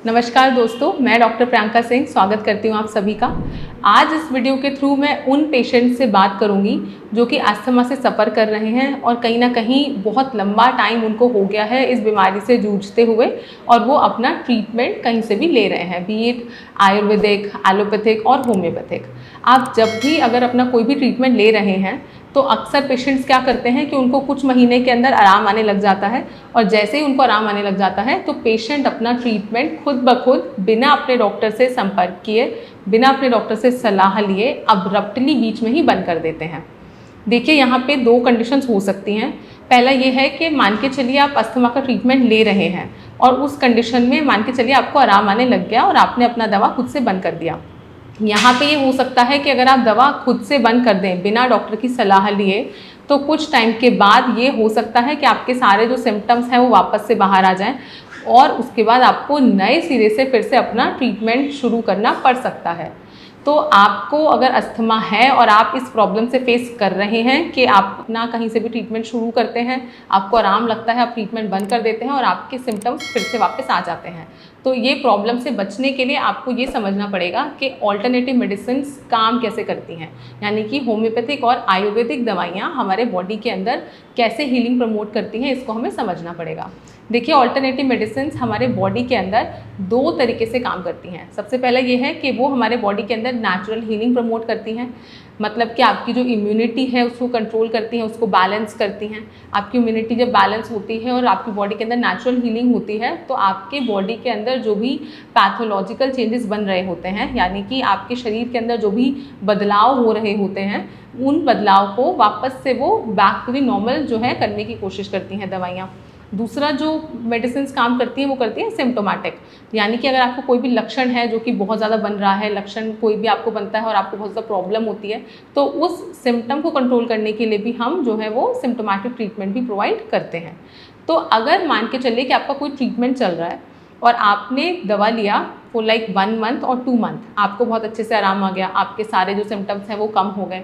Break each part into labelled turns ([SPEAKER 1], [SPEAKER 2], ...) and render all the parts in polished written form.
[SPEAKER 1] नमस्कार दोस्तों, मैं डॉक्टर प्रियंका सिंह स्वागत करती हूँ आप सभी का। आज इस वीडियो के थ्रू मैं उन पेशेंट से बात करूँगी जो कि अस्थमा से सफ़र कर रहे हैं और कहीं ना कहीं बहुत लंबा टाइम उनको हो गया है इस बीमारी से जूझते हुए और वो अपना ट्रीटमेंट कहीं से भी ले रहे हैं, बी इट आयुर्वेदिक, एलोपैथिक और होम्योपैथिक। आप जब भी अगर अपना कोई भी ट्रीटमेंट ले रहे हैं तो अक्सर पेशेंट्स क्या करते हैं कि उनको कुछ महीने के अंदर आराम आने लग जाता है और जैसे ही उनको आराम आने लग जाता है तो पेशेंट अपना ट्रीटमेंट खुद ब खुद बिना अपने डॉक्टर से संपर्क किए, बिना अपने डॉक्टर से सलाह लिए अब्रप्टली बीच में ही बंद कर देते हैं। देखिए, यहाँ पे दो कंडीशंस हो सकती हैं। पहला ये है कि मान के चलिए आप अस्थमा का ट्रीटमेंट ले रहे हैं और उस कंडीशन में मान के चलिए आपको आराम आने लग गया और आपने अपना दवा खुद से बंद कर दिया। यहाँ पे ये हो सकता है कि अगर आप दवा खुद से बंद कर दें बिना डॉक्टर की सलाह लिए तो कुछ टाइम के बाद ये हो सकता है कि आपके सारे जो सिम्टम्स हैं वो वापस से बाहर आ जाएं और उसके बाद आपको नए सिरे से फिर से अपना ट्रीटमेंट शुरू करना पड़ सकता है। तो आपको अगर अस्थमा है और आप इस प्रॉब्लम से फेस कर रहे हैं कि आप अपना कहीं से भी ट्रीटमेंट शुरू करते हैं, आपको आराम लगता है, आप ट्रीटमेंट बंद कर देते हैं और आपके सिम्टम्स फिर से वापस आ जाते हैं, तो ये प्रॉब्लम से बचने के लिए आपको ये समझना पड़ेगा कि ऑल्टरनेटिव मेडिसिन काम कैसे करती हैं, यानी कि होम्योपैथिक और आयुर्वेदिक दवाइयाँ हमारे बॉडी के अंदर कैसे हीलिंग प्रमोट करती हैं, इसको हमें समझना पड़ेगा। देखिए, ऑल्टरनेटिव मेडिसिन हमारे बॉडी के अंदर दो तरीके से काम करती हैं। सबसे पहला ये है कि वो हमारे बॉडी के अंदर नेचुरल हीलिंग प्रमोट करती हैं, मतलब कि आपकी जो इम्यूनिटी है उसको कंट्रोल करती हैं, उसको बैलेंस करती हैं। आपकी इम्यूनिटी जब बैलेंस होती है और आपकी बॉडी के अंदर नेचुरल हीलिंग होती है तो आपके बॉडी के अंदर जो भी पैथोलॉजिकल चेंजेस बन रहे होते हैं, यानी कि आपके शरीर के अंदर जो भी बदलाव हो रहे होते हैं, उन बदलाव को वापस से वो बैक टू द नॉर्मल जो है करने की कोशिश करती हैं दवाइयाँ। दूसरा जो मेडिसिन काम करती हैं वो करती हैं सिम्टोमेटिक, यानी कि अगर आपको कोई भी लक्षण है जो कि बहुत ज़्यादा बन रहा है, लक्षण कोई भी आपको बनता है और आपको बहुत ज़्यादा प्रॉब्लम होती है, तो उस सिम्टम को कंट्रोल करने के लिए भी हम जो है वो सिम्टोमेटिक ट्रीटमेंट भी प्रोवाइड करते हैं। तो अगर मान के चलिए कि आपका कोई ट्रीटमेंट चल रहा है और आपने दवा लिया फॉर लाइक 1 मंथ और 2 मंथ, आपको बहुत अच्छे से आराम आ गया, आपके सारे जो सिम्टम्स हैं वो कम हो गए,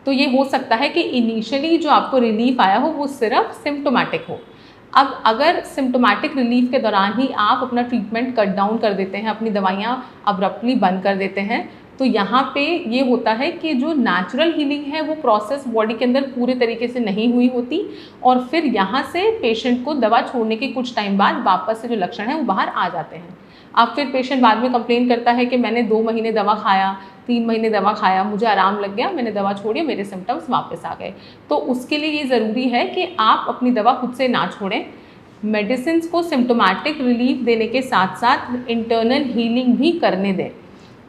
[SPEAKER 1] तो ये हो सकता है कि इनिशियली जो आपको रिलीफ आया हो वो सिर्फ सिम्टोमेटिक हो। अब अगर सिम्टोमेटिक रिलीफ के दौरान ही आप अपना ट्रीटमेंट कट डाउन कर देते हैं, अपनी दवाइयाँ अब्रप्टली बंद कर देते हैं, तो यहाँ पे ये होता है कि जो नेचुरल हीलिंग है वो प्रोसेस बॉडी के अंदर पूरे तरीके से नहीं हुई होती और फिर यहाँ से पेशेंट को दवा छोड़ने के कुछ टाइम बाद वापस से जो लक्षण है वो बाहर आ जाते हैं। अब फिर पेशेंट बाद में कंप्लेन करता है कि मैंने 2 महीने दवा खाया, 3 महीने दवा खाया, मुझे आराम लग गया, मैंने दवा छोड़ी, मेरे सिम्टम्स वापस आ गए। तो उसके लिए ये ज़रूरी है कि आप अपनी दवा खुद से ना छोड़ें, मेडिसिन को सिम्टोमेटिक रिलीफ देने के साथ साथ इंटरनल हीलिंग भी करने दें।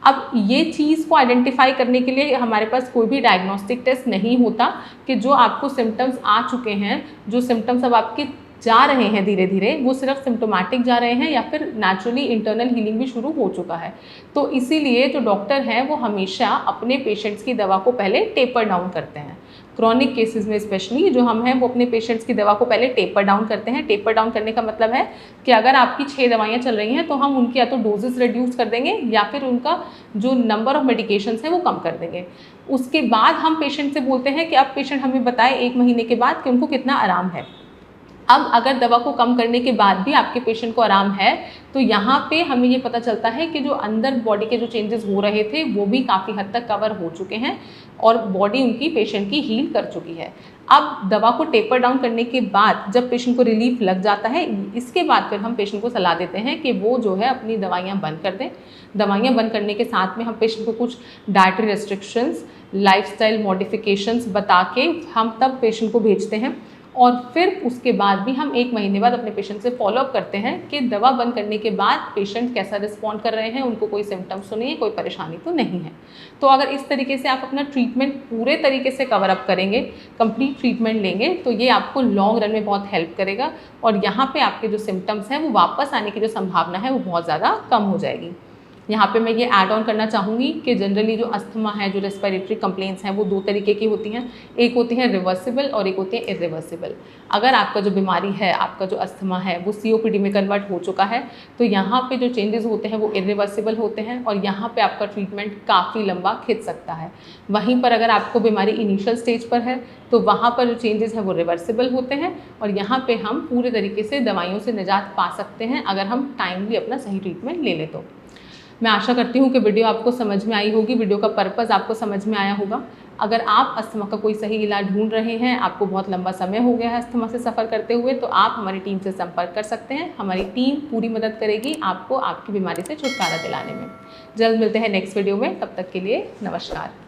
[SPEAKER 1] अब ये चीज़ को आइडेंटिफाई करने के लिए हमारे पास कोई भी डायग्नोस्टिक टेस्ट नहीं होता कि जो आपको सिम्टम्स आ चुके हैं, जो सिम्टम्स अब आपके जा रहे हैं धीरे धीरे, वो सिर्फ सिम्टोमेटिक जा रहे हैं या फिर नेचुरली इंटरनल हीलिंग भी शुरू हो चुका है। तो इसीलिए जो डॉक्टर हैं वो हमेशा अपने पेशेंट्स की दवा को पहले टेपर डाउन करते हैं। क्रॉनिक केसेस में स्पेशली जो हम हैं वो अपने पेशेंट्स की दवा को पहले टेपर डाउन करते हैं। टेपर डाउन करने का मतलब है कि अगर आपकी 6 दवाइयाँ चल रही हैं तो हम उनकी या तो डोजेस रिड्यूस कर देंगे या फिर उनका जो नंबर ऑफ मेडिकेशंस है वो कम कर देंगे। उसके बाद हम पेशेंट से बोलते हैं कि अब पेशेंट हमें बताए 1 महीने के बाद कि उनको कितना आराम है। अब अगर दवा को कम करने के बाद भी आपके पेशेंट को आराम है तो यहाँ पे हमें ये पता चलता है कि जो अंदर बॉडी के जो चेंजेस हो रहे थे वो भी काफ़ी हद तक कवर हो चुके हैं और बॉडी उनकी पेशेंट की हील कर चुकी है। अब दवा को टेपर डाउन करने के बाद जब पेशेंट को रिलीफ लग जाता है, इसके बाद फिर हम पेशेंट को सलाह देते हैं कि वो जो है अपनी दवाइयाँ बंद कर दें। दवाइयाँ बंद करने के साथ में हम पेशेंट को कुछ डाइटरी रेस्ट्रिक्शंस, लाइफस्टाइल मॉडिफिकेशंस बता के हम तब पेशेंट को भेजते हैं और फिर उसके बाद भी हम 1 महीने बाद अपने पेशेंट से फॉलोअप करते हैं कि दवा बंद करने के बाद पेशेंट कैसा रिस्पॉन्ड कर रहे हैं, उनको कोई सिम्टम्स तो नहीं है, कोई परेशानी तो नहीं है। तो अगर इस तरीके से आप अपना ट्रीटमेंट पूरे तरीके से कवर अप करेंगे, कंप्लीट ट्रीटमेंट लेंगे, तो ये आपको लॉन्ग रन में बहुत हेल्प करेगा और यहाँ पे आपके जो सिम्टम्स हैं वो वापस आने की जो संभावना है वो बहुत ज़्यादा कम हो जाएगी। यहाँ पे मैं ये ऐड ऑन करना चाहूँगी कि जनरली जो अस्थमा है, जो रेस्पिरेटरी कंप्लेंट्स हैं, वो 2 तरीके की होती हैं। एक होती है रिवर्सिबल और एक होती है इरिवर्सिबल। अगर आपका जो बीमारी है, आपका जो अस्थमा है, वो COPD में कन्वर्ट हो चुका है, तो यहाँ पे जो चेंजेस होते हैं वो इरिवर्सिबल होते हैं और यहाँ पे आपका ट्रीटमेंट काफ़ी लंबा खिंच सकता है। वहीं पर अगर आपको बीमारी इनिशियल स्टेज पर है, तो वहाँ पर जो चेंजेस हैं वो रिवर्सिबल होते हैं और यहाँ पे हम पूरे तरीके से दवाइयों से निजात पा सकते हैं अगर हम टाइमली अपना सही ट्रीटमेंट ले लें तो। मैं आशा करती हूँ कि वीडियो आपको समझ में आई होगी, वीडियो का पर्पज़ आपको समझ में आया होगा। अगर आप अस्थमा का कोई सही इलाज ढूंढ रहे हैं, आपको बहुत लंबा समय हो गया है अस्थमा से सफ़र करते हुए, तो आप हमारी टीम से संपर्क कर सकते हैं। हमारी टीम पूरी मदद करेगी आपको आपकी बीमारी से छुटकारा दिलाने में। जल्द मिलते हैं नेक्स्ट वीडियो में, तब तक के लिए नमस्कार।